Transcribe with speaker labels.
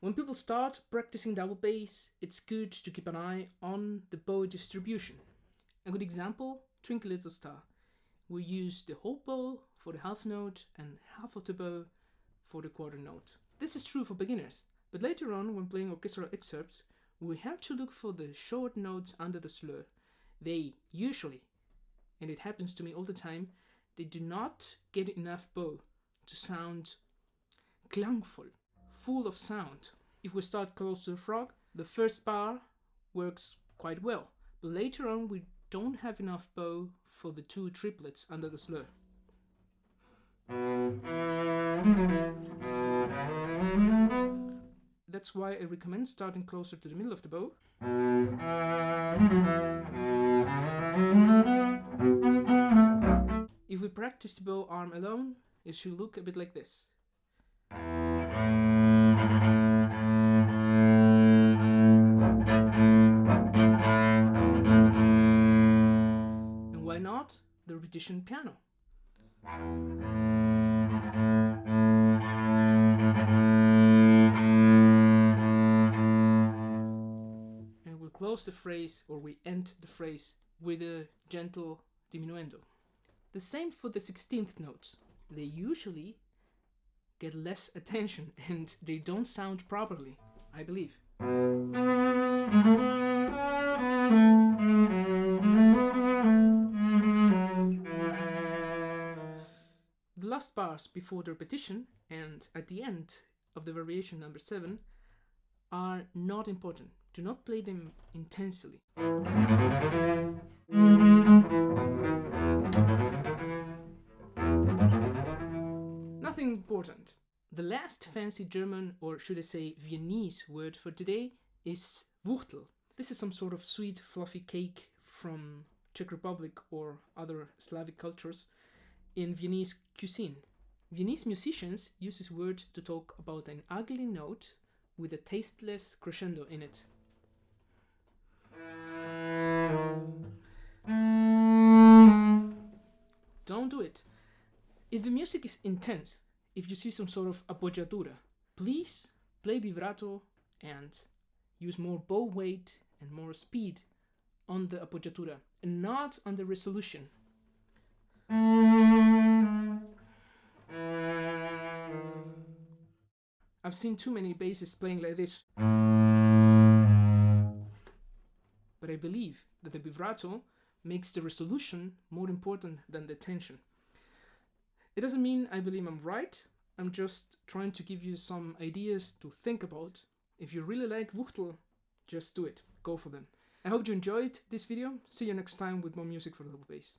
Speaker 1: When people start practicing double bass, it's good to keep an eye on the bow distribution. A good example, Twinkle Little Star. We use the whole bow for the half note and half of the bow for the quarter note. This is true for beginners, but later on when playing orchestral excerpts, we have to look for the short notes under the slur. They usually, and it happens to me all the time, they do not get enough bow to sound klangvoll, full of sound. If we start close to the frog, the first bar works quite well, but later on we don't have enough bow for the two triplets under the slur. That's why I recommend starting closer to the middle of the bow. If we practice the bow arm alone, it should look a bit like this. And why not the repetition piano? And we'll close the phrase, or we end the phrase, with a gentle diminuendo. The same for the 16th notes. They usually get less attention and they don't sound properly, I believe. The last bars before the repetition and at the end of the variation number 7 are not important. Do not play them intensely. Nothing important. The last fancy German, or should I say Viennese word for today is Wuchtel. This is some sort of sweet fluffy cake from Czech Republic or other Slavic cultures in Viennese cuisine. Viennese musicians use this word to talk about an ugly note with a tasteless crescendo in it. Don't do it. If the music is intense, if you see some sort of appoggiatura, please play vibrato and use more bow weight and more speed on the appoggiatura and not on the resolution. I've seen too many basses playing like this. But I believe that the vibrato makes the resolution more important than the tension. It doesn't mean I believe I'm right. I'm just trying to give you some ideas to think about. If you really like Wuchtel, just do it. Go for them. I hope you enjoyed this video. See you next time with more music for double bass.